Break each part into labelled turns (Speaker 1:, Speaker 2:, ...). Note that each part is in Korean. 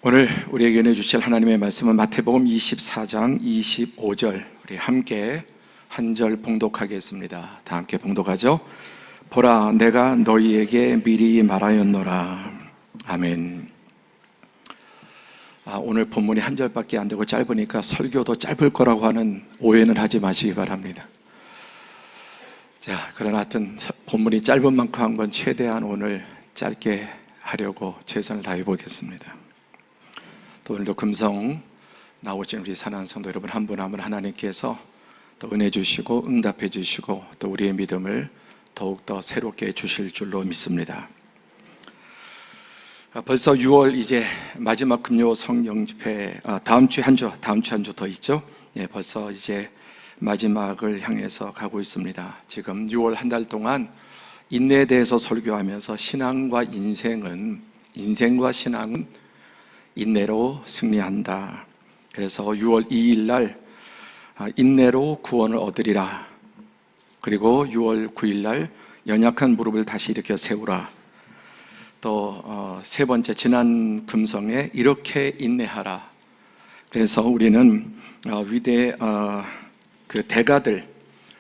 Speaker 1: 오늘 우리에게 내주실 하나님의 말씀은 마태복음 24장 25절, 우리 함께 한 절 봉독하겠습니다. 다 함께 봉독하죠. 보라, 내가 너희에게 미리 말하였노라. 아멘. 오늘 본문이 한 절밖에 안 되고 짧으니까 설교도 짧을 거라고 하는 오해는 하지 마시기 바랍니다. 자, 그러나 하여튼 본문이 짧은 만큼 한번 최대한 오늘 짧게 하려고 최선을 다해 보겠습니다. 또 오늘도 금성 나오신 우리 사랑하는 성도 여러분 한 분 한 분 하나님께서 또 은혜 주시고 응답해 주시고 또 우리의 믿음을 더욱더 새롭게 주실 줄로 믿습니다. 벌써 6월 이제 마지막 금요 성령 집회, 다음 주 한 주 더 있죠. 예, 벌써 이제 마지막을 향해서 가고 있습니다. 지금 6월 한 달 동안 인내에 대해서 설교하면서 인생과 신앙은 인내로 승리한다. 그래서 6월 2일 날 인내로 구원을 얻으리라. 그리고 6월 9일 날 연약한 무릎을 다시 일으켜 세우라. 또 세 번째 지난 금성에 이렇게 인내하라. 그래서 우리는 위대 그 대가들,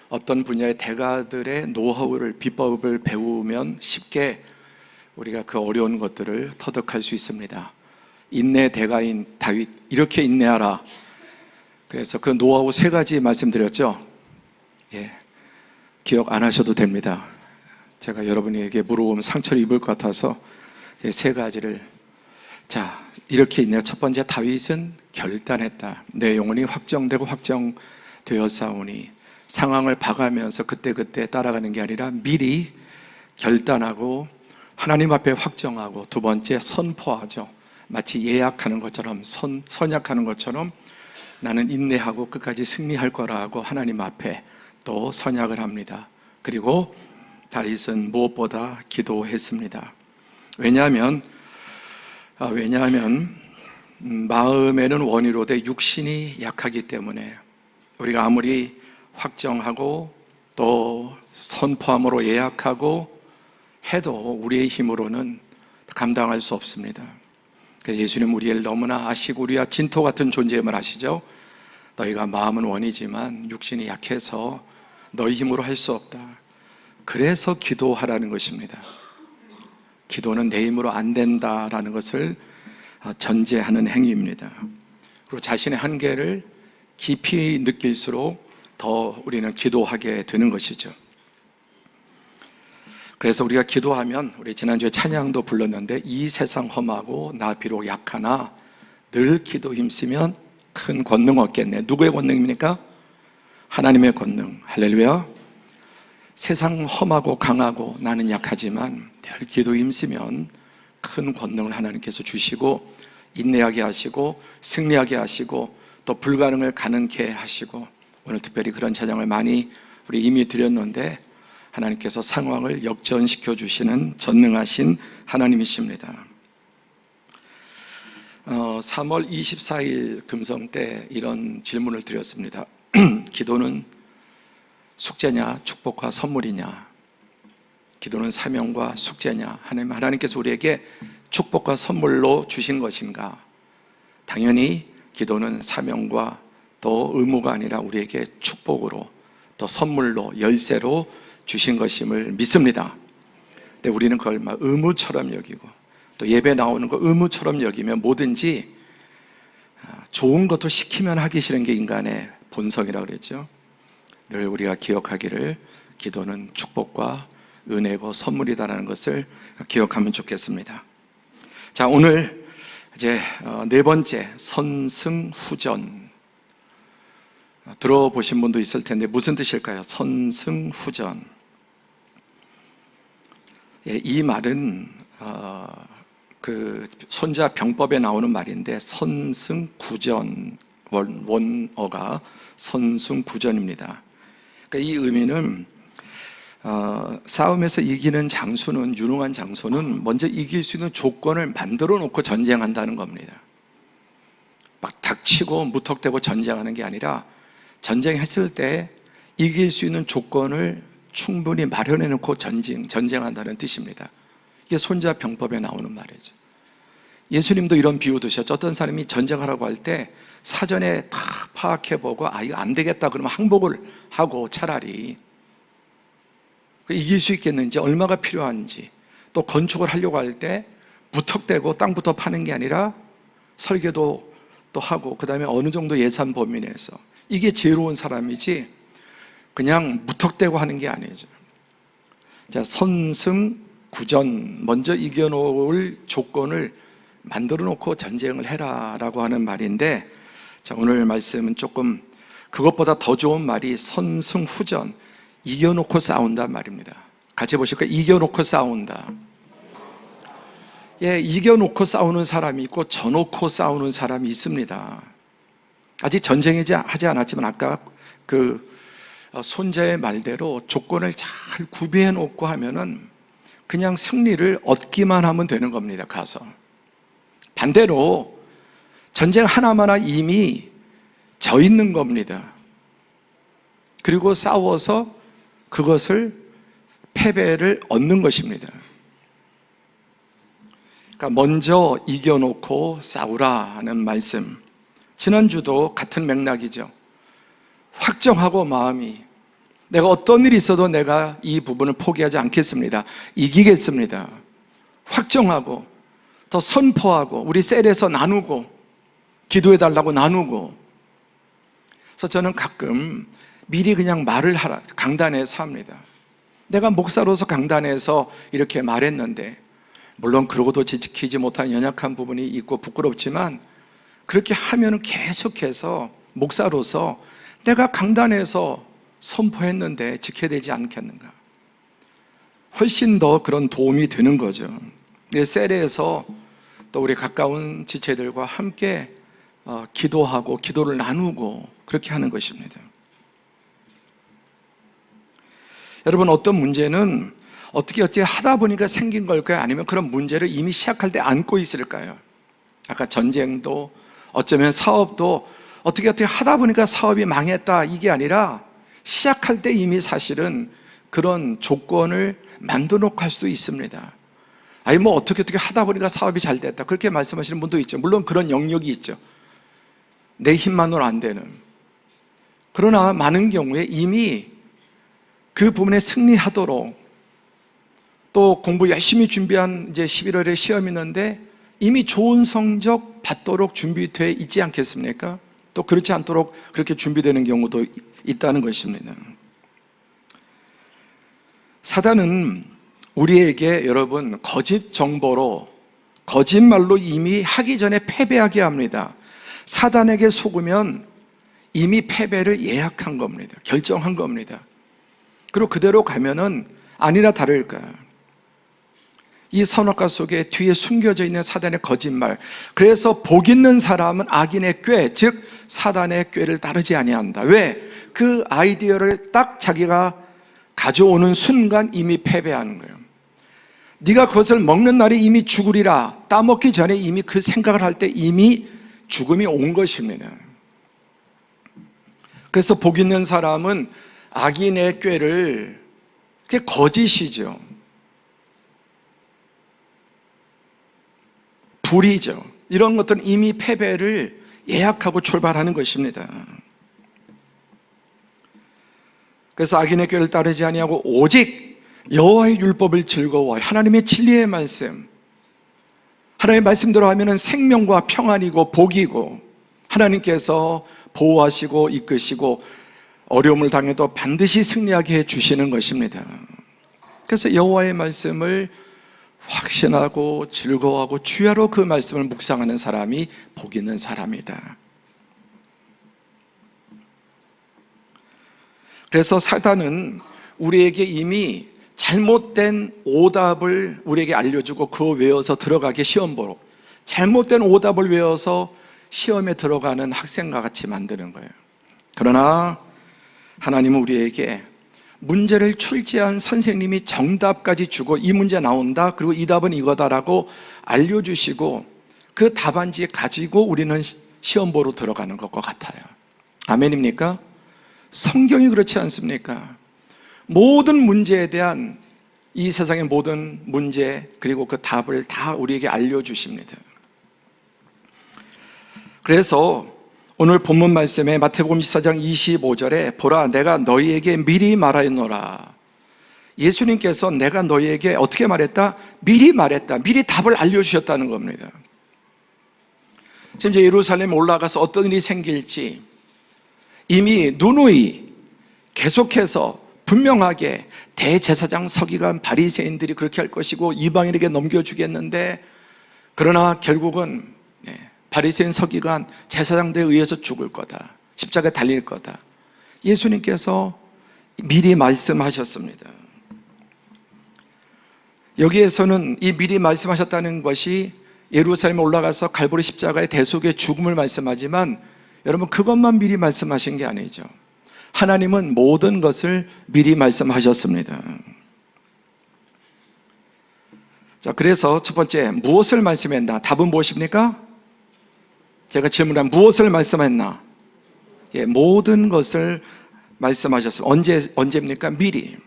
Speaker 1: 어떤 분야의 대가들의 노하우를, 비법을 배우면 쉽게 우리가 그 어려운 것들을 터득할 수 있습니다. 인내 대가인 다윗, 이렇게 인내하라. 그래서 그 노하우 3가지 말씀드렸죠. 예, 기억 안 하셔도 됩니다. 제가 여러분에게 물어보면 상처를 입을 것 같아서 3가지를. 자, 이렇게 인내. 첫 번째, 다윗은 결단했다. 내 영혼이 확정되고 확정되었사오니. 상황을 봐가면서 그때그때 따라가는 게 아니라 미리 결단하고 하나님 앞에 확정하고, 두 번째, 선포하죠. 마치 예약하는 것처럼, 선약하는 것처럼 나는 인내하고 끝까지 승리할 거라고 하나님 앞에 또 선약을 합니다. 그리고 다윗은 무엇보다 기도했습니다. 왜냐하면 마음에는 원이로되 육신이 약하기 때문에 우리가 아무리 확정하고 또 선포함으로 예약하고 해도 우리의 힘으로는 감당할 수 없습니다. 그래서 예수님 우리를 너무나 아시고 우리와 진토 같은 존재임을 아시죠. 너희가 마음은 원이지만 육신이 약해서 너희 힘으로 할 수 없다. 그래서 기도하라는 것입니다. 기도는 내 힘으로 안 된다라는 것을 전제하는 행위입니다. 그리고 자신의 한계를 깊이 느낄수록 더 우리는 기도하게 되는 것이죠. 그래서 우리가 기도하면, 우리 지난주에 찬양도 불렀는데, 이 세상 험하고 나 비록 약하나 늘 기도 힘쓰면 큰 권능 얻겠네. 누구의 권능입니까? 하나님의 권능. 할렐루야. 세상 험하고 강하고 나는 약하지만 늘 기도 힘쓰면 큰 권능을 하나님께서 주시고 인내하게 하시고 승리하게 하시고 또 불가능을 가능케 하시고, 오늘 특별히 그런 찬양을 많이 우리 이미 드렸는데, 하나님께서 상황을 역전시켜 주시는 전능하신 하나님이십니다. 3월 24일 금성 때 이런 질문을 드렸습니다. 기도는 숙제냐 축복과 선물이냐? 기도는 사명과 숙제냐? 하나님께서 우리에게 축복과 선물로 주신 것인가? 당연히 기도는 사명과 또 의무가 아니라 우리에게 축복으로, 또 선물로, 열쇠로 주신 것임을 믿습니다. 근데 우리는 그걸 막 의무처럼 여기고, 또 예배 나오는 거 의무처럼 여기면 뭐든지 좋은 것도 시키면 하기 싫은 게 인간의 본성이라고 그랬죠. 늘 우리가 기억하기를 기도는 축복과 은혜고 선물이다라는 것을 기억하면 좋겠습니다. 자, 오늘 이제 4번째, 선승후전. 들어보신 분도 있을 텐데 무슨 뜻일까요? 선승후전. 예, 이 말은 그 손자병법에 나오는 말인데, 선승구전, 원어가 선승구전입니다. 그러니까 이 의미는 싸움에서 이기는 장수는, 유능한 장수는 먼저 이길 수 있는 조건을 만들어 놓고 전쟁한다는 겁니다. 막 닥치고 무턱대고 전쟁하는 게 아니라, 전쟁했을 때 이길 수 있는 조건을 충분히 마련해 놓고 전쟁한다는 뜻입니다. 이게 손자병법에 나오는 말이죠. 예수님도 이런 비유 드셨죠. 어떤 사람이 전쟁하라고 할 때 사전에 다 파악해보고 이거 안 되겠다 그러면 항복을 하고 차라리 이길 수 있겠는지, 얼마가 필요한지, 또 건축을 하려고 할 때 무턱대고 땅부터 파는 게 아니라 설계도 또 하고, 그 다음에 어느 정도 예산 범위 내에서, 이게 지혜로운 사람이지 그냥 무턱대고 하는 게 아니죠. 자, 선승구전, 먼저 이겨놓을 조건을 만들어 놓고 전쟁을 해라 라고 하는 말인데, 자, 오늘 말씀은 조금 그것보다 더 좋은 말이 선승후전, 이겨놓고 싸운다 말입니다. 같이 보실까요? 이겨놓고 싸운다. 예, 이겨놓고 싸우는 사람이 있고 져놓고 싸우는 사람이 있습니다. 아직 전쟁이지 하지 않았지만 아까 그 손자의 말대로 조건을 잘 구비해 놓고 하면은 그냥 승리를 얻기만 하면 되는 겁니다. 가서. 반대로 전쟁 하나마나 이미 져 있는 겁니다. 그리고 싸워서 그것을 패배를 얻는 것입니다. 그러니까 먼저 이겨놓고 싸우라 하는 말씀, 지난주도 같은 맥락이죠. 확정하고 마음이, 내가 어떤 일이 있어도 내가 이 부분을 포기하지 않겠습니다. 이기겠습니다. 확정하고 더 선포하고, 우리 셀에서 나누고, 기도해달라고 나누고. 그래서 저는 가끔 미리 그냥 말을 하라, 강단에서 합니다. 내가 목사로서 강단에서 이렇게 말했는데, 물론 그러고도 지키지 못한 연약한 부분이 있고 부끄럽지만, 그렇게 하면 계속해서 목사로서 내가 강단에서 선포했는데 지켜야 되지 않겠는가, 훨씬 더 그런 도움이 되는 거죠. 셀에서 또 우리 가까운 지체들과 함께 기도하고 기도를 나누고 그렇게 하는 것입니다. 여러분, 어떤 문제는 어떻게 하다 보니까 생긴 걸까요? 아니면 그런 문제를 이미 시작할 때 안고 있을까요? 아까 전쟁도, 어쩌면 사업도 어떻게 하다 보니까 사업이 망했다, 이게 아니라 시작할 때 이미 사실은 그런 조건을 만들어 놓고 할 수도 있습니다. 아니 뭐 어떻게 하다 보니까 사업이 잘 됐다, 그렇게 말씀하시는 분도 있죠. 물론 그런 영역이 있죠. 내 힘만으로 안 되는. 그러나 많은 경우에 이미 그 부분에 승리하도록, 또 공부 열심히 준비한 이제 11월에 시험이 있는데 이미 좋은 성적 받도록 준비되어 있지 않겠습니까? 또 그렇지 않도록 그렇게 준비되는 경우도 있다는 것입니다. 사단은 우리에게, 여러분, 거짓 정보로, 거짓말로 이미 하기 전에 패배하게 합니다. 사단에게 속으면 이미 패배를 예약한 겁니다. 결정한 겁니다. 그리고 그대로 가면은 아니나 다를까, 이 선악과 속에 뒤에 숨겨져 있는 사단의 거짓말, 그래서 복 있는 사람은 악인의 꾀, 즉 사단의 꾀를 따르지 아니한다. 왜? 그 아이디어를 딱 자기가 가져오는 순간 이미 패배하는 거예요. 네가 그것을 먹는 날이 이미 죽으리라, 따먹기 전에 이미 그 생각을 할 때 이미 죽음이 온 것입니다. 그래서 복 있는 사람은 악인의 꾀를, 그게 거짓이죠. 불이죠. 이런 것들은 이미 패배를 예약하고 출발하는 것입니다. 그래서 악인의 꾀를 따르지 아니하고 오직 여호와의 율법을 즐거워하여, 하나님의 진리의 말씀, 하나님의 말씀대로 하면 생명과 평안이고 복이고, 하나님께서 보호하시고 이끄시고 어려움을 당해도 반드시 승리하게 해주시는 것입니다. 그래서 여호와의 말씀을 확신하고 즐거워하고 주야로 그 말씀을 묵상하는 사람이 복 있는 사람이다. 그래서 사단은 우리에게 이미 잘못된 오답을 우리에게 알려주고 그거 외워서 들어가게, 시험 보러 잘못된 오답을 외워서 시험에 들어가는 학생과 같이 만드는 거예요. 그러나 하나님은 우리에게 문제를 출제한 선생님이 정답까지 주고, 이 문제 나온다, 그리고 이 답은 이거다라고 알려주시고 그 답안지 가지고 우리는 시험 보러 들어가는 것과 같아요. 아멘입니까? 성경이 그렇지 않습니까? 모든 문제에 대한, 이 세상의 모든 문제 그리고 그 답을 다 우리에게 알려주십니다. 그래서 오늘 본문 말씀에 마태복음 24장 25절에 보라 내가 너희에게 미리 말하였노라. 예수님께서 내가 너희에게 어떻게 말했다? 미리 말했다. 미리 답을 알려주셨다는 겁니다. 지금 이제 예루살렘에 올라가서 어떤 일이 생길지 이미 누누이 계속해서 분명하게 대제사장 서기관 바리새인들이 그렇게 할 것이고 이방인에게 넘겨주겠는데, 그러나 결국은 바리새인 서기관 제사장들에 의해서 죽을 거다, 십자가에 달릴 거다, 예수님께서 미리 말씀하셨습니다. 여기에서는 이 미리 말씀하셨다는 것이 예루살렘에 올라가서 갈보리 십자가의 대속의 죽음을 말씀하지만, 여러분 그것만 미리 말씀하신 게 아니죠. 하나님은 모든 것을 미리 말씀하셨습니다. 자, 그래서 첫 번째, 무엇을 말씀했나? 답은 무엇입니까? 제가 질문한 무엇을 말씀했나? 모든 것을 말씀하셨습니다. 언제입니까? 미리.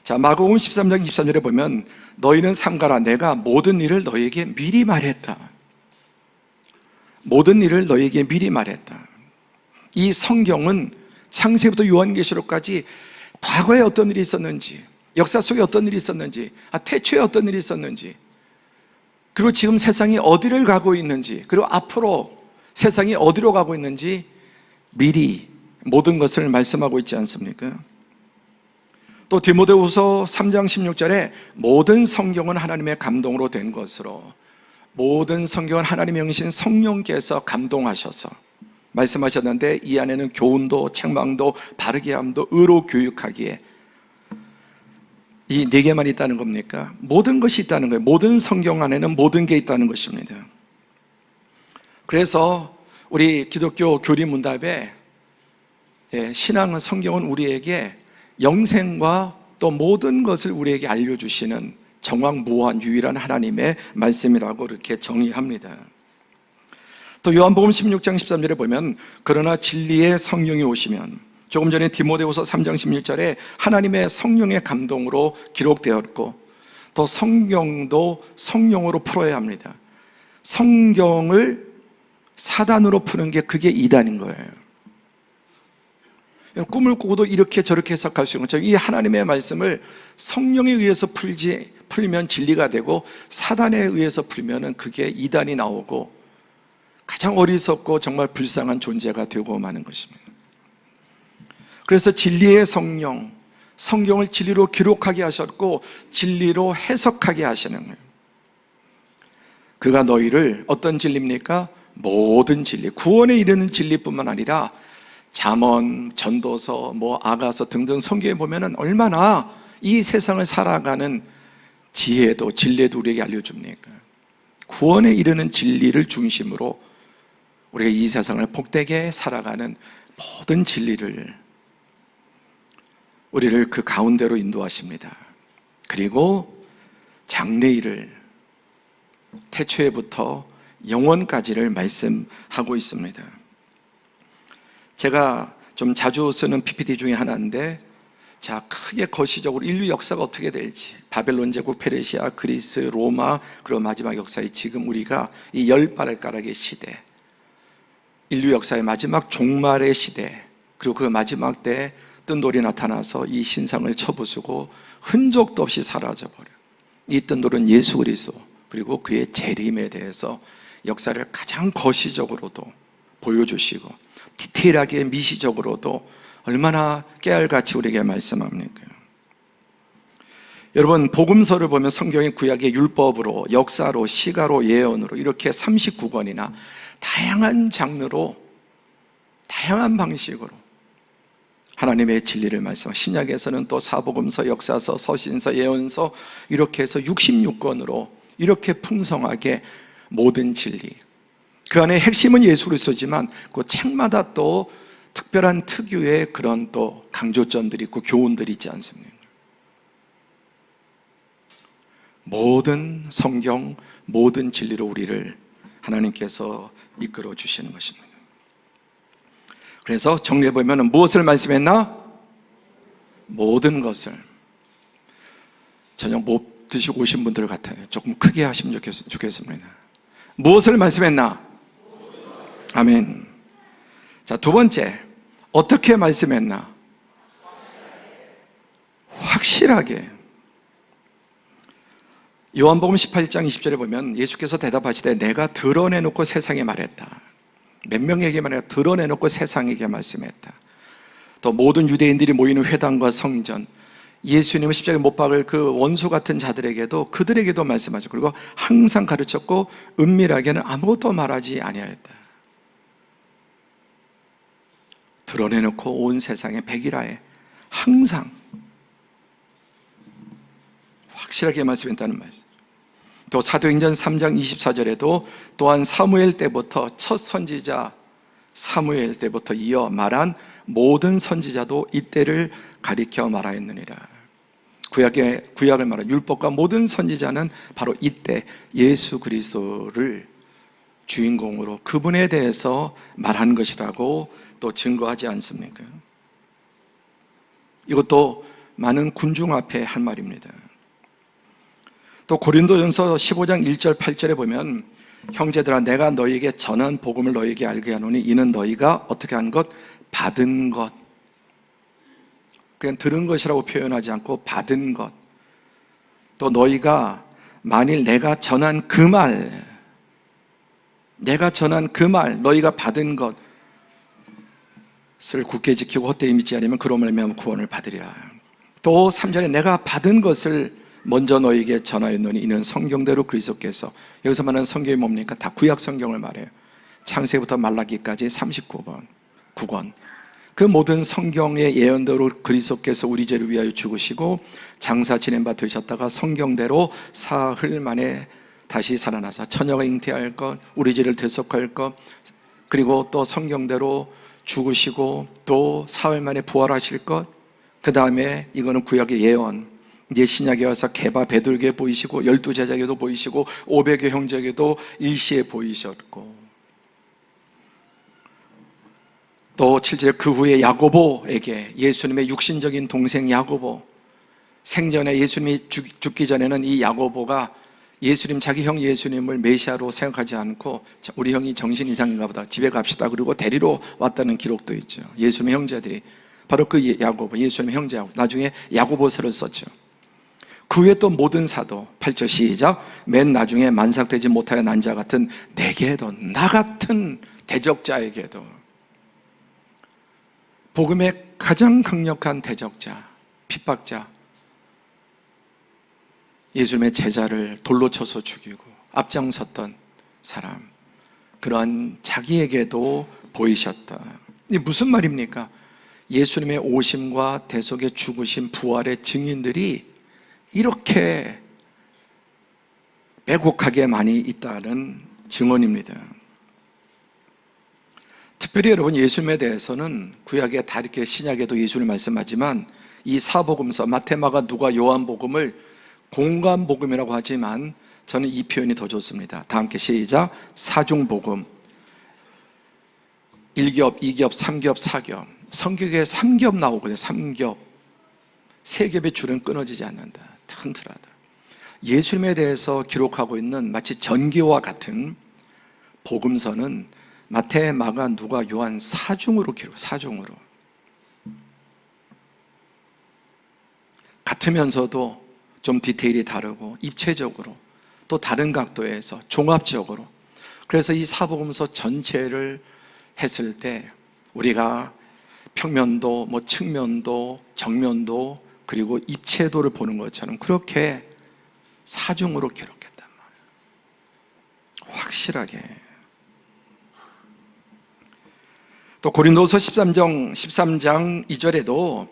Speaker 1: 자, 마가복음 13장 23절에 보면 너희는 삼가라 내가 모든 일을 너희에게 미리 말했다. 모든 일을 너희에게 미리 말했다. 이 성경은 창세부터 요한계시록까지 과거에 어떤 일이 있었는지, 역사 속에 어떤 일이 있었는지, 태초에 어떤 일이 있었는지, 그리고 지금 세상이 어디를 가고 있는지, 그리고 앞으로 세상이 어디로 가고 있는지 미리 모든 것을 말씀하고 있지 않습니까? 또 디모데후서 3장 16절에 모든 성경은 하나님의 감동으로 된 것으로, 모든 성경은 하나님의 영이신 성령께서 감동하셔서 말씀하셨는데, 이 안에는 교훈도 책망도 바르게 함도 의로 교육하기에, 이 네 개만 있다는 겁니까? 모든 것이 있다는 거예요. 모든 성경 안에는 모든 게 있다는 것입니다. 그래서 우리 기독교 교리문답에 신앙은, 성경은 우리에게 영생과 또 모든 것을 우리에게 알려주시는 정확무한 유일한 하나님의 말씀이라고 이렇게 정의합니다. 또 요한복음 16장 13절에 보면 그러나 진리의 성령이 오시면, 조금 전에 디모데후서 3장 16절에 하나님의 성령의 감동으로 기록되었고, 또 성경도 성령으로 풀어야 합니다. 성경을 사단으로 푸는 게 그게 이단인 거예요. 꿈을 꾸고도 이렇게 저렇게 해석할 수 있는 것처럼 이 하나님의 말씀을 성령에 의해서 풀면 진리가 되고, 사단에 의해서 풀면은 그게 이단이 나오고 가장 어리석고 정말 불쌍한 존재가 되고 마는 것입니다. 그래서 진리의 성령, 성경을 진리로 기록하게 하셨고 진리로 해석하게 하시는 거예요. 그가 너희를 어떤 진리입니까? 모든 진리, 구원에 이르는 진리뿐만 아니라 잠언, 전도서, 아가서 등등 성경에 보면은 얼마나 이 세상을 살아가는 지혜도 진리도 우리에게 알려줍니까? 구원에 이르는 진리를 중심으로 우리가 이 세상을 복되게 살아가는 모든 진리를, 우리를 그 가운데로 인도하십니다. 그리고 장래일을, 태초에부터 영원까지를 말씀하고 있습니다. 제가 좀 자주 쓰는 PPT 중에 하나인데, 자, 크게 거시적으로 인류 역사가 어떻게 될지, 바벨론 제국, 페르시아, 그리스, 로마, 그리고 마지막 역사의 지금 우리가 이 열 발가락의 시대, 인류 역사의 마지막 종말의 시대, 그리고 그 마지막 때 뜬돌이 나타나서 이 신상을 쳐부수고 흔적도 없이 사라져버려. 이 뜬돌은 예수 그리스도, 그리고 그의 재림에 대해서 역사를 가장 거시적으로도 보여주시고 디테일하게 미시적으로도 얼마나 깨알같이 우리에게 말씀합니까? 여러분, 복음서를 보면 성경의 구약의 율법으로, 역사로, 시가로, 예언으로 이렇게 39권이나 다양한 장르로, 다양한 방식으로 하나님의 진리를 말씀하시고, 신약에서는 또 사복음서, 역사서, 서신서, 예언서 이렇게 해서 66권으로 이렇게 풍성하게 모든 진리, 그 안에 핵심은 예수 그리스도지만 그 책마다 또 특별한 특유의 그런 또 강조점들이 있고 교훈들이 있지 않습니까? 모든 성경, 모든 진리로 우리를 하나님께서 이끌어 주시는 것입니다. 그래서 정리해보면 무엇을 말씀했나? 모든 것을. 저녁 못 드시고 오신 분들 같아요. 조금 크게 하시면 좋겠습니다. 무엇을 말씀했나? 아멘. 자, 두 번째, 어떻게 말씀했나? 확실하게. 요한복음 18장 20절에 보면 예수께서 대답하시되 내가 드러내놓고 세상에 말했다. 몇 명에게 말했다. 드러내놓고 세상에게 말씀했다. 또 모든 유대인들이 모이는 회당과 성전, 예수님을 십자가에 못 박을 그 원수 같은 자들에게도 그들에게도 말씀하셨고, 그리고 항상 가르쳤고 은밀하게는 아무것도 말하지 아니하였다. 드러내놓고 온 세상에 백일하에 항상 확실하게 말씀했다는 말씀. 또 사도행전 3장 24절에도 또한 사무엘 때부터 첫 선지자 사무엘 때부터 이어 말한 모든 선지자도 이때를 가리켜 말하였느니라. 구약을 말한 율법과 모든 선지자는 바로 이때 예수 그리스도를 주인공으로 그분에 대해서 말한 것이라고 또 증거하지 않습니까? 이것도 많은 군중 앞에 한 말입니다. 또 고린도전서 15장 1절 8절에 보면 형제들아 내가 너희에게 전한 복음을 너희에게 알게 하노니 이는 너희가 어떻게 한 것? 받은 것. 그냥 들은 것이라고 표현하지 않고 받은 것. 또 너희가 만일 내가 전한 그 말, 너희가 받은 것을 굳게 지키고 헛되이 믿지 않으면 그로 말미암아 구원을 받으리라. 또 3절에 내가 받은 것을 먼저 너희에게 전하였노니 이는 성경대로 그리스도께서, 여기서 말하는 성경이 뭡니까? 다 구약 성경을 말해요. 창세부터 말라기까지 39권 그 모든 성경의 예언대로 그리스도께서 우리 죄를 위하여 죽으시고 장사 지낸 바 되셨다가 성경대로 사흘 만에 다시 살아나서 처녀가 잉태할 것, 우리 죄를 대속할 것, 그리고 또 성경대로 죽으시고 또 사흘 만에 부활하실 것, 그 다음에 이거는 구약의 예언, 이제 신약에 와서 게바 베드로에게 보이시고 12제자에게도 보이시고 500여 형제에게도 일시에 보이셨고, 또 7절에 그 후에 야고보에게, 예수님의 육신적인 동생 야고보, 생전에 예수님이 죽기 전에는 이 야고보가 예수님, 자기 형 예수님을 메시아로 생각하지 않고 우리 형이 정신 이상인가 보다, 집에 갑시다 그리고 데리러 왔다는 기록도 있죠. 예수님의 형제들이 바로 그 야고보, 예수님의 형제하고 나중에 야고보서를 썼죠. 그 후에 또 모든 사도, 8절 시작, 맨 나중에 만삭되지 못하여 난 자 같은 내게도, 나 같은 대적자에게도, 복음의 가장 강력한 대적자, 핍박자, 예수님의 제자를 돌로 쳐서 죽이고 앞장섰던 사람, 그러한 자기에게도 보이셨다. 이게 무슨 말입니까? 예수님의 오심과 대속의 죽으심, 부활의 증인들이 이렇게 빼곡하게 많이 있다는 증언입니다. 특별히 여러분, 예수님에 대해서는 구약에 다 이렇게, 신약에도 예수를 말씀하지만 이 사복음서 마태, 마가, 누가, 요한복음을 공관복음이라고 하지만 저는 이 표현이 더 좋습니다. 다 함께 시작. 사중복음. 1겹, 2겹, 3겹, 4겹. 성경에 3겹 나오거든요. 3겹. 3겹의 줄은 끊어지지 않는다. 튼튼하다. 예수님에 대해서 기록하고 있는 마치 전기와 같은 복음서는 마태, 마가, 누가, 요한 사중으로 기록, 사중으로. 같으면서도 좀 디테일이 다르고 입체적으로 또 다른 각도에서 종합적으로. 그래서 이 사복음서 전체를 했을 때 우리가 평면도, 측면도, 정면도, 그리고 입체도를 보는 것처럼 그렇게 사중으로 기록했단 말이에요. 확실하게. 또 고린도서 13장 2절에도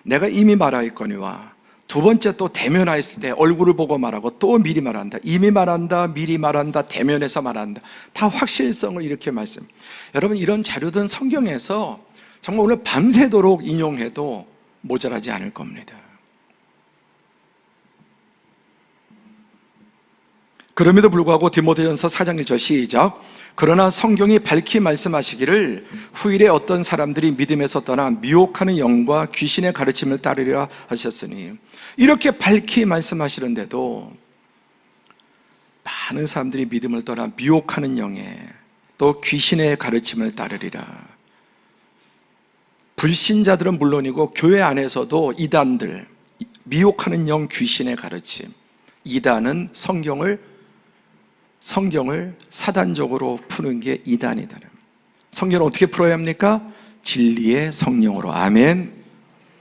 Speaker 1: 내가 이미 말하였거니와, 두 번째 또 대면하였을 때 얼굴을 보고 말하고 또 미리 말한다, 이미 말한다, 미리 말한다, 대면해서 말한다. 다 확실성을 이렇게 말씀. 여러분, 이런 자료든 성경에서 정말 오늘 밤새도록 인용해도 모자라지 않을 겁니다. 그럼에도 불구하고 디모데전서 4장 1절 시작. 그러나 성경이 밝히 말씀하시기를 후일에 어떤 사람들이 믿음에서 떠나 미혹하는 영과 귀신의 가르침을 따르리라 하셨으니, 이렇게 밝히 말씀하시는데도 많은 사람들이 믿음을 떠나 미혹하는 영에 또 귀신의 가르침을 따르리라. 불신자들은 물론이고 교회 안에서도 이단들, 미혹하는 영 귀신의 가르침, 이단은 성경을 사단적으로 푸는 게 이단이다. 성경을 어떻게 풀어야 합니까? 진리의 성령으로. 아멘.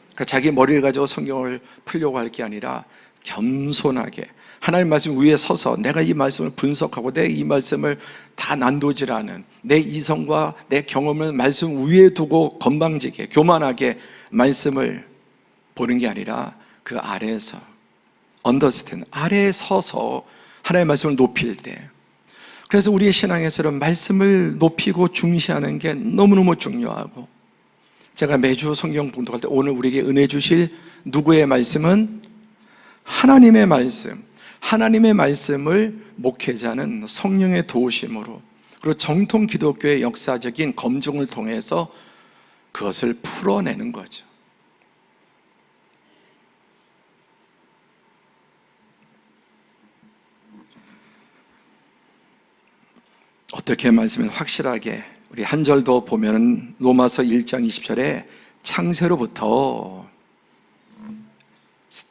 Speaker 1: 그러니까 자기 머리를 가지고 성경을 풀려고 할 게 아니라 겸손하게 하나님 말씀 위에 서서 내가 이 말씀을 분석하고 내 이 말씀을 다 난도질하는, 내 이성과 내 경험을 말씀 위에 두고 건방지게 교만하게 말씀을 보는 게 아니라 그 아래에서 언더스탠드, 아래에 서서 하나님의 말씀을 높일 때, 그래서 우리의 신앙에서는 말씀을 높이고 중시하는 게 너무너무 중요하고, 제가 매주 성경 봉독할 때 오늘 우리에게 은혜 주실 누구의 말씀은 하나님의 말씀, 하나님의 말씀을 목회자는 성령의 도우심으로 그리고 정통 기독교의 역사적인 검증을 통해서 그것을 풀어내는 거죠. 어떻게 말씀을 확실하게, 우리 한 절 더 보면 로마서 1장 20절에 창세로부터,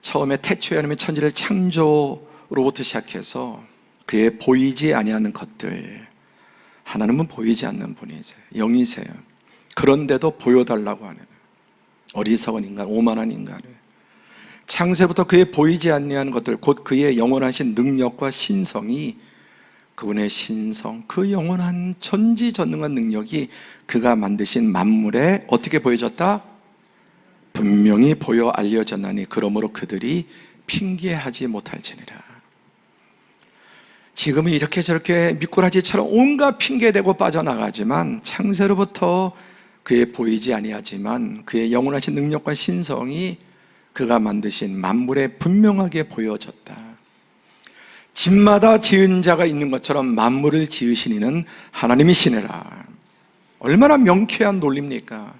Speaker 1: 처음에 태초에 하나님의 천지를 창조로부터 시작해서 그의 보이지 아니하는 것들, 하나님은 보이지 않는 분이세요. 영이세요. 그런데도 보여달라고 하는 어리석은 인간, 오만한 인간을, 창세부터 그의 보이지 아니하는 것들, 곧 그의 영원하신 능력과 신성이, 그분의 신성, 그 영원한 전지전능한 능력이 그가 만드신 만물에 어떻게 보여졌다? 분명히 보여 알려졌나니 그러므로 그들이 핑계하지 못할지니라. 지금은 이렇게 저렇게 미꾸라지처럼 온갖 핑계대고 빠져나가지만 창세로부터 그의 보이지 아니하지만 그의 영원하신 능력과 신성이 그가 만드신 만물에 분명하게 보여졌다. 집마다 지은 자가 있는 것처럼 만물을 지으신 이는 하나님이시니라. 얼마나 명쾌한 논리입니까?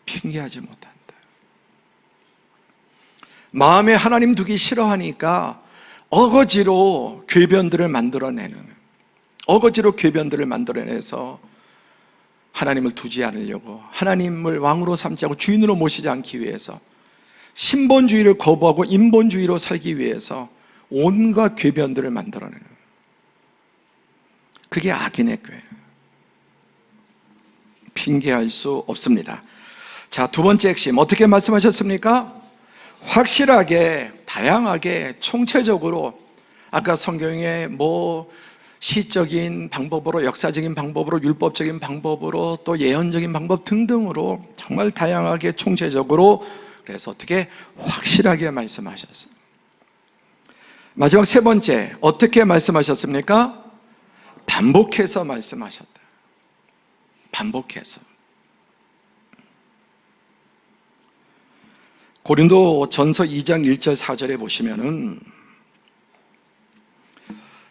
Speaker 1: 핑계하지 못한다. 마음에 하나님 두기 싫어하니까 어거지로 궤변들을 만들어내서 하나님을 두지 않으려고, 하나님을 왕으로 삼지 않고 주인으로 모시지 않기 위해서, 신본주의를 거부하고 인본주의로 살기 위해서 온갖 궤변들을 만들어내는, 그게 악인의 궤. 핑계할 수 없습니다. 자, 두 번째 핵심, 어떻게 말씀하셨습니까? 확실하게, 다양하게, 총체적으로, 아까 성경에 시적인 방법으로, 역사적인 방법으로, 율법적인 방법으로, 또 예언적인 방법 등등으로 정말 다양하게, 총체적으로, 그래서 어떻게 확실하게 말씀하셨어요. 마지막 세 번째, 어떻게 말씀하셨습니까? 반복해서 말씀하셨다. 반복해서. 고린도 전서 2장 1절 4절에 보시면은,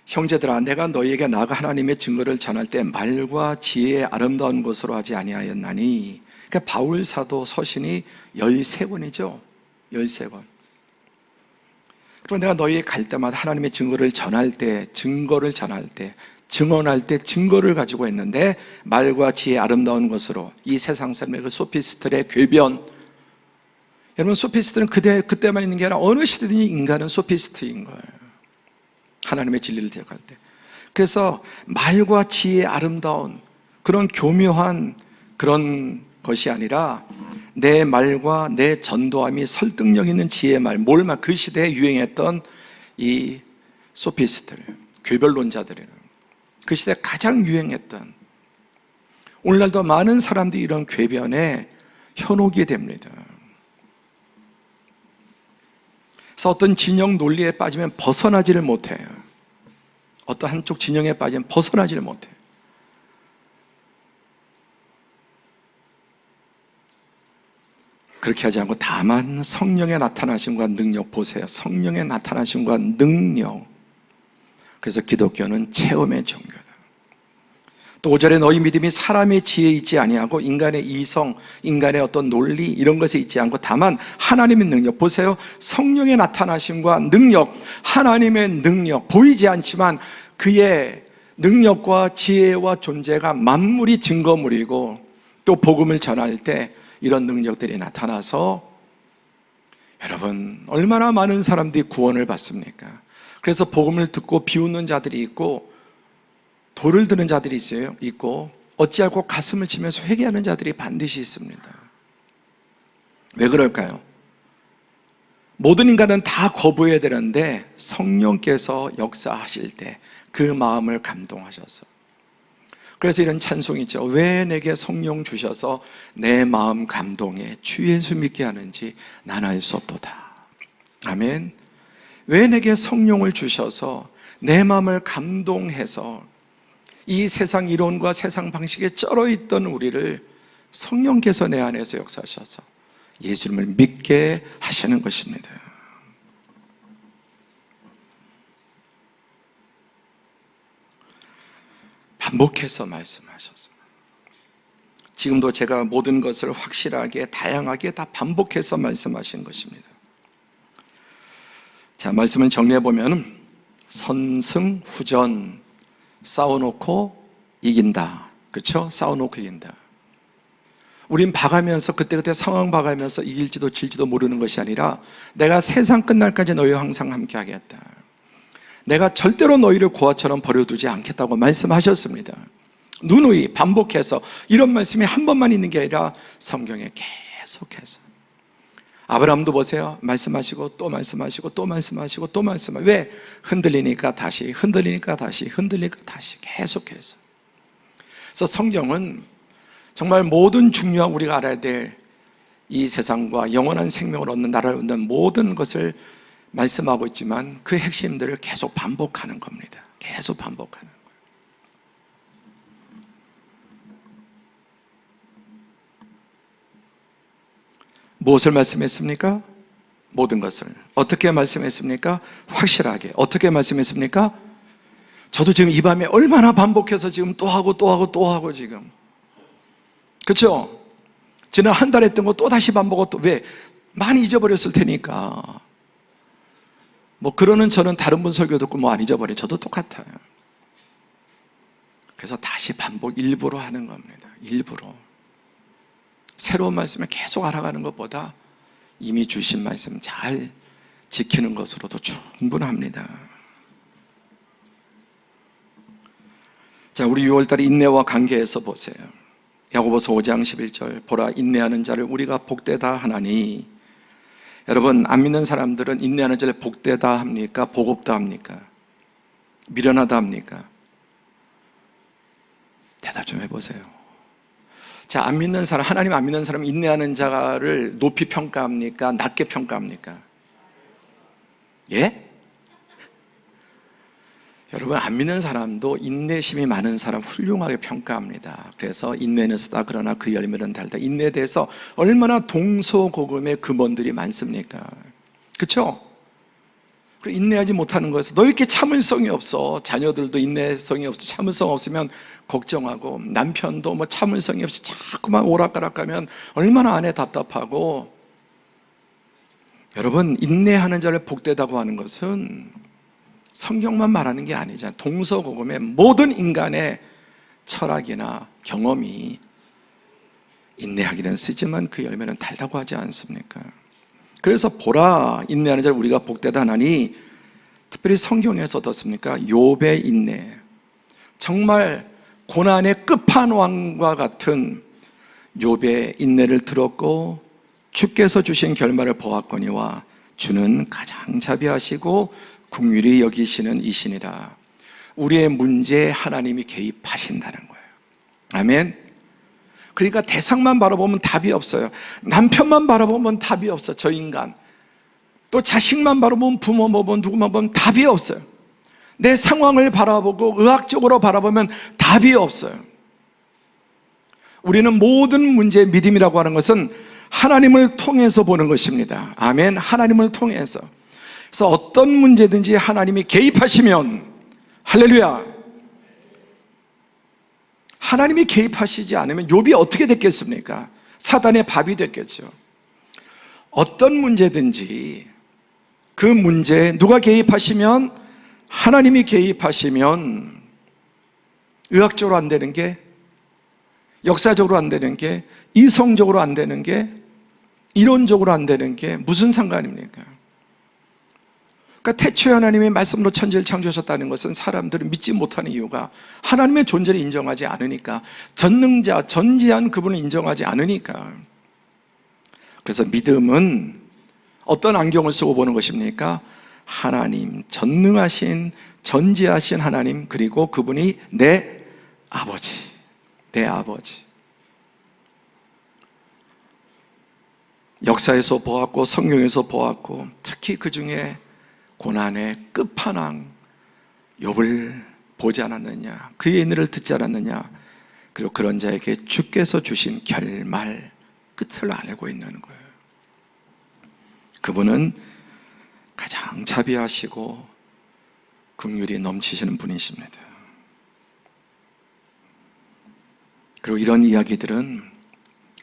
Speaker 1: 형제들아 내가 너희에게 나아가 하나님의 증거를 전할 때 말과 지혜의 아름다운 것으로 하지 아니하였나니. 그러니까 바울 사도 서신이 13권이죠. 13권. 그리고 내가 너희에게 갈 때마다 하나님의 증거를 전할 때, 증언할 때 증거를 가지고 있는데, 말과 지혜의 아름다운 것으로, 이 세상 사람의 그 소피스트의 궤변. 여러분, 소피스트는 그때만 있는 게 아니라 어느 시대든지 인간은 소피스트인 거예요. 하나님의 진리를 대적할 때. 그래서 말과 지혜의 아름다운 그런 교묘한 그런 것이 아니라 내 말과 내 전도함이 설득력 있는 지혜의 말, 그 시대에 유행했던 이 소피스트들, 궤변론자들이는 그 시대에 가장 유행했던, 오늘날도 많은 사람들이 이런 궤변에 현혹이 됩니다. 그래서 어떤 진영 논리에 빠지면 벗어나지를 못해요. 어떤 한쪽 진영에 빠지면 벗어나지를 못해요. 그렇게 하지 않고 다만 성령의 나타나심과 능력 보세요. 성령의 나타나심과 능력. 그래서 기독교는 체험의 종교다. 또 5절에 너희 믿음이 사람의 지혜에 있지 아니하고 인간의 이성, 인간의 어떤 논리 이런 것에 있지 않고 다만 하나님의 능력. 보세요. 성령의 나타나심과 능력, 하나님의 능력, 보이지 않지만 그의 능력과 지혜와 존재가 만물이 증거물이고, 또 복음을 전할 때 이런 능력들이 나타나서 여러분 얼마나 많은 사람들이 구원을 받습니까? 그래서 복음을 듣고 비웃는 자들이 있고, 돌을 드는 자들이 있고, 어찌하고 가슴을 치면서 회개하는 자들이 반드시 있습니다. 왜 그럴까요? 모든 인간은 다 거부해야 되는데 성령께서 역사하실 때 그 마음을 감동하셔서, 그래서 이런 찬송이죠. 왜 내게 성령 주셔서 내 마음 감동해 주 예수 믿게 하는지 난 알 수 없도다. 아멘. 왜 내게 성령을 주셔서 내 마음을 감동해서 이 세상 이론과 세상 방식에 쩔어 있던 우리를 성령께서 내 안에서 역사하셔서 예수님을 믿게 하시는 것입니다. 반복해서 말씀하셨습니다. 지금도 제가 모든 것을 확실하게 다양하게 다 반복해서 말씀하신 것입니다. 자, 말씀을 정리해 보면 선승후전, 싸워놓고 이긴다. 그렇죠? 싸워놓고 이긴다. 우린 봐가면서 그때그때 상황 봐가면서 이길지도 질지도 모르는 것이 아니라 내가 세상 끝날까지 너희와 항상 함께 하겠다. 내가 절대로 너희를 고아처럼 버려두지 않겠다고 말씀하셨습니다. 누누이 반복해서 이런 말씀이 한 번만 있는 게 아니라 성경에 계속해서. 아브라함도 보세요. 말씀하시고 또 말씀하시고 또 말씀하시고 또 말씀하시고. 왜? 흔들리니까 다시, 흔들리니까 다시, 흔들리니까 다시, 계속해서. 그래서 성경은 정말 모든 중요한 우리가 알아야 될 이 세상과 영원한 생명을 얻는 나라를 얻는 모든 것을 말씀하고 있지만 그 핵심들을 계속 반복하는 겁니다. 계속 반복하는 거예요. 무엇을 말씀했습니까? 모든 것을. 어떻게 말씀했습니까? 확실하게. 어떻게 말씀했습니까? 저도 지금 이 밤에 얼마나 반복해서 지금 또 하고 또 하고 또 하고 지금. 그렇죠? 지난 한 달 했던 거 또 다시 반복하고 또 왜? 많이 잊어버렸을 테니까. 뭐 그러는 저는 다른 분 설교 듣고 뭐 안 잊어버려. 저도 똑같아요. 그래서 다시 반복 일부러 하는 겁니다. 일부러. 새로운 말씀을 계속 알아가는 것보다 이미 주신 말씀 잘 지키는 것으로도 충분합니다. 자, 우리 6월달에 인내와 관계에서 보세요. 야고보서 5장 11절, 보라 인내하는 자를 우리가 복되다 하나니. 여러분, 안 믿는 사람들은 인내하는 자를 복되다 합니까? 복없다 합니까? 미련하다 합니까? 대답 좀 해보세요. 자, 안 믿는 사람, 하나님 안 믿는 사람 인내하는 자를 높이 평가합니까? 낮게 평가합니까? 예? 여러분, 안 믿는 사람도 인내심이 많은 사람 훌륭하게 평가합니다. 그래서 인내는 쓰다 그러나 그 열매는 달다. 인내에 대해서 얼마나 동서고금의 금원들이 많습니까? 그렇죠? 그리고 인내하지 못하는 것에서 너 이렇게 참을성이 없어. 자녀들도 인내성이 없어. 참을성 없으면 걱정하고, 남편도 뭐 참을성이 없이 자꾸만 오락가락하면 얼마나 아내 답답하고. 여러분, 인내하는 자를 복되다고 하는 것은 성경만 말하는 게 아니잖아요. 동서고금의 모든 인간의 철학이나 경험이 인내하기는 쓰지만 그 열매는 달다고 하지 않습니까? 그래서 보라 인내하는 자를 우리가 복되다 하나니, 특별히 성경에서 어떻습니까? 욥의 인내, 정말 고난의 끝판왕과 같은 욥의 인내를 들었고 주께서 주신 결말을 보았거니와 주는 가장 자비하시고 긍휼히 여기시는 이시니라. 우리의 문제에 하나님이 개입하신다는 거예요. 아멘. 그러니까 대상만 바라보면 답이 없어요. 남편만 바라보면 답이 없어. 저 인간. 또 자식만 바라보면, 부모 보면, 누구만 보면 답이 없어요. 내 상황을 바라보고 의학적으로 바라보면 답이 없어요. 우리는 모든 문제의 믿음이라고 하는 것은 하나님을 통해서 보는 것입니다. 아멘. 하나님을 통해서. 그래서 어떤 문제든지 하나님이 개입하시면, 할렐루야, 하나님이 개입하시지 않으면 욥이 어떻게 됐겠습니까? 사단의 밥이 됐겠죠. 어떤 문제든지 그 문제에 누가 개입하시면, 하나님이 개입하시면 의학적으로 안 되는 게, 역사적으로 안 되는 게, 이성적으로 안 되는 게, 이론적으로 안 되는 게 무슨 상관입니까? 그러니까 태초에 하나님의 말씀으로 천지를 창조하셨다는 것은 사람들은 믿지 못하는 이유가 하나님의 존재를 인정하지 않으니까, 전능자, 전지한 그분을 인정하지 않으니까. 그래서 믿음은 어떤 안경을 쓰고 보는 것입니까? 하나님, 전능하신, 전지하신 하나님, 그리고 그분이 내 아버지, 내 아버지. 역사에서 보았고 성경에서 보았고, 특히 그 중에 고난의 끝판왕 욥을 보지 않았느냐, 그의 인내를 듣지 않았느냐, 그리고 그런 자에게 주께서 주신 결말 끝을 알고 있는 거예요. 그분은 가장 자비하시고 긍휼이 넘치시는 분이십니다. 그리고 이런 이야기들은,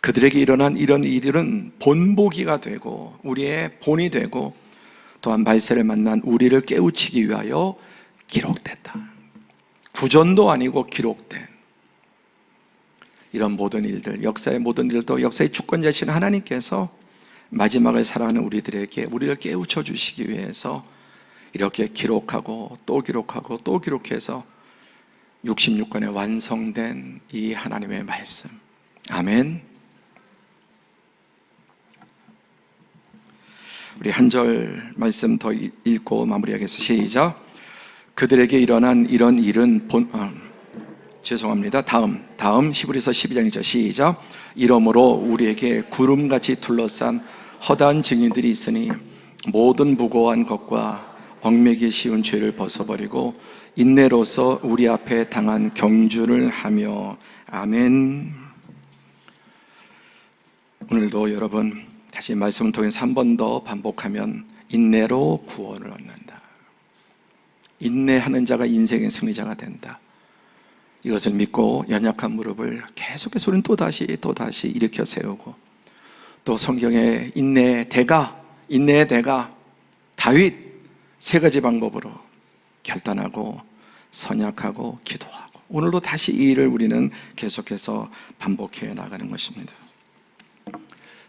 Speaker 1: 그들에게 일어난 이런 일은 본보기가 되고 우리의 본이 되고, 또한 말세를 만난 우리를 깨우치기 위하여 기록됐다. 구전도 아니고 기록된 이런 모든 일들, 역사의 모든 일도 역사의 주권자신 하나님께서 마지막을 살아가는 우리들에게, 우리를 깨우쳐 주시기 위해서 이렇게 기록하고 또 기록하고 또 기록해서 66권에 완성된 이 하나님의 말씀. 아멘. 우리 한 절 말씀 더 읽고 마무리하겠습니다. 시작. 그들에게 일어난 이런 일은 다음 히브리서 12장이죠. 시작. 이러므로 우리에게 구름같이 둘러싼 허다한 증인들이 있으니 모든 무고한 것과 얽매기 쉬운 죄를 벗어버리고 인내로서 우리 앞에 당한 경주를 하며. 아멘. 오늘도 여러분 다시 말씀을 통해서 한 번 더 반복하면 인내로 구원을 얻는다. 인내하는 자가 인생의 승리자가 된다. 이것을 믿고 연약한 무릎을 계속해서 우리는 또다시 일으켜 세우고, 또 성경의 인내의 대가 다윗 세 가지 방법으로 결단하고 선약하고 기도하고, 오늘도 다시 이 일을 우리는 계속해서 반복해 나가는 것입니다.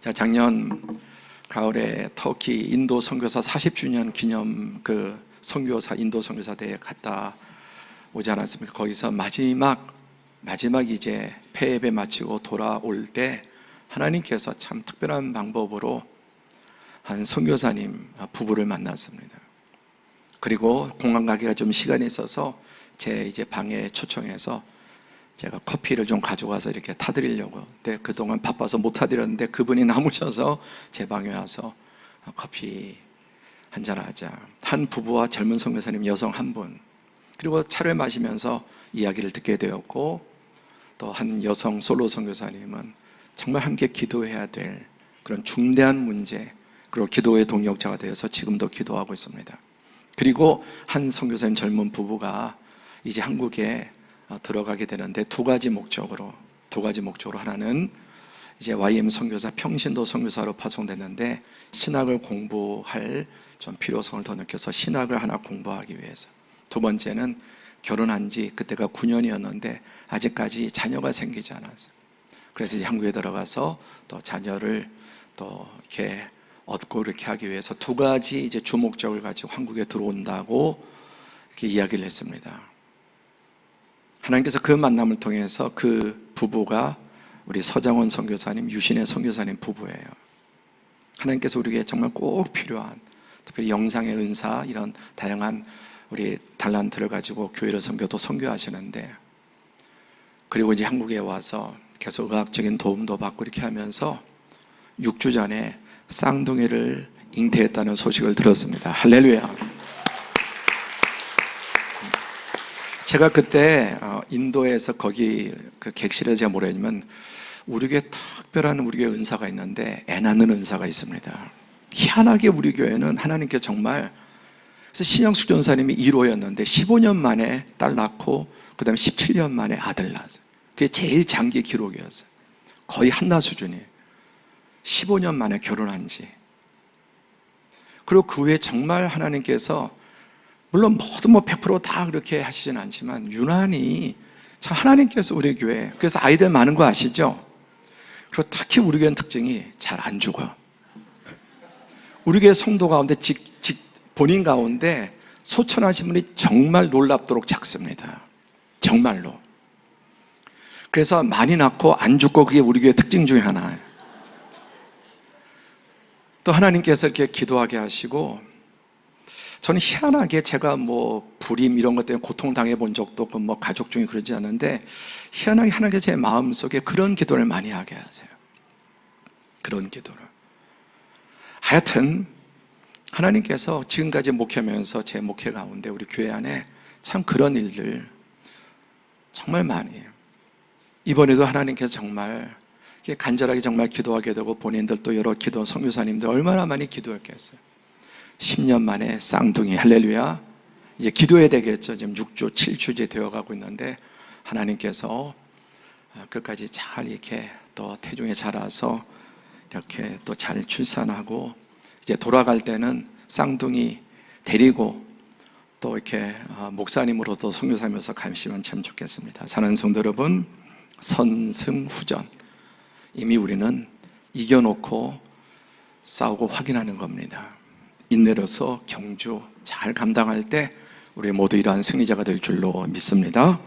Speaker 1: 자, 작년 가을에 터키 인도 선교사 40주년 기념 그 선교사 인도 선교사 대회에 갔다 오지 않았습니까? 거기서 마지막 이제 폐예배 마치고 돌아올 때 하나님께서 참 특별한 방법으로 한 선교사님 부부를 만났습니다. 그리고 공항 가기가 좀 시간이 있어서 제 이제 방에 초청해서 제가 커피를 좀 가져가서 이렇게 타드리려고. 근데 그동안 바빠서 못 타드렸는데 그분이 남으셔서 제 방에 와서 커피 한잔 하자. 한 부부와 젊은 선교사님 여성 한 분, 그리고 차를 마시면서 이야기를 듣게 되었고, 또 한 여성 솔로 선교사님은 정말 함께 기도해야 될 그런 중대한 문제, 그리고 기도의 동역자가 되어서 지금도 기도하고 있습니다. 그리고 한 선교사님 젊은 부부가 이제 한국에 들어가게 되는데 두 가지 목적으로, 하나는 이제 YM 선교사 평신도 선교사로 파송됐는데 신학을 공부할 좀 필요성을 더 느껴서 신학을 하나 공부하기 위해서, 두 번째는 결혼한 지 그때가 9년이었는데 아직까지 자녀가 생기지 않았어요. 그래서 이제 한국에 들어가서 또 자녀를 또 이렇게 얻고 이렇게 하기 위해서 두 가지 이제 주목적을 가지고 한국에 들어온다고 이렇게 이야기를 했습니다. 하나님께서 그 만남을 통해서 그 부부가 우리 서장원 선교사님, 유신혜 선교사님 부부예요. 하나님께서 우리에게 정말 꼭 필요한, 특별히 영상의 은사, 이런 다양한 우리 달란트를 가지고 교회를 선교도 선교하시는데, 그리고 이제 한국에 와서 계속 의학적인 도움도 받고 이렇게 하면서 6주 전에 쌍둥이를 잉태했다는 소식을 들었습니다. 할렐루야. 제가 그때 인도에서 거기 그 객실에 제가 뭐라 했냐면, 우리 교회 특별한 우리 교회 은사가 있는데 애 낳는 은사가 있습니다. 희한하게 우리 교회는 하나님께 정말, 그래서 신영숙 전사님이 1호였는데 15년 만에 딸 낳고 그 다음에 17년 만에 아들 낳았어요. 그게 제일 장기 기록이었어요. 거의 한나 수준이에요. 15년 만에 결혼한 지. 그리고 그 후에 정말 하나님께서, 물론 모두 100% 다 그렇게 하시진 않지만 유난히 참 하나님께서 우리 교회, 그래서 아이들 많은 거 아시죠? 그리고 특히 우리 교회는 특징이 잘 안 죽어. 우리 교회 성도 가운데 본인 가운데 소천하신 분이 정말 놀랍도록 작습니다. 정말로. 그래서 많이 낳고 안 죽고, 그게 우리 교회 특징 중에 하나예요. 또 하나님께서 이렇게 기도하게 하시고, 저는 희한하게 제가 뭐 불임 이런 것 때문에 고통당해 본 적도 없고 뭐 가족 중에 그러지 않은데, 희한하게 하나님께 제 마음속에 그런 기도를 많이 하게 하세요. 그런 기도를. 하여튼 하나님께서 지금까지 목회하면서 제 목회 가운데 우리 교회 안에 참 그런 일들 정말 많이 해요. 이번에도 하나님께서 정말 간절하게 정말 기도하게 되고, 본인들도 여러 기도 선교사님들 얼마나 많이 기도했겠어요. 10년 만에 쌍둥이, 할렐루야. 이제 기도해야 되겠죠. 지금 6주, 7주째 되어가고 있는데, 하나님께서 끝까지 잘 이렇게 또 태중에 자라서 이렇게 또 잘 출산하고, 이제 돌아갈 때는 쌍둥이 데리고 또 이렇게 목사님으로도 선교사면서 가시면 참 좋겠습니다. 사랑하는 성도 여러분, 선승후전. 이미 우리는 이겨놓고 싸우고 확인하는 겁니다. 인내로서 경주 잘 감당할 때 우리 모두 이러한 승리자가 될 줄로 믿습니다.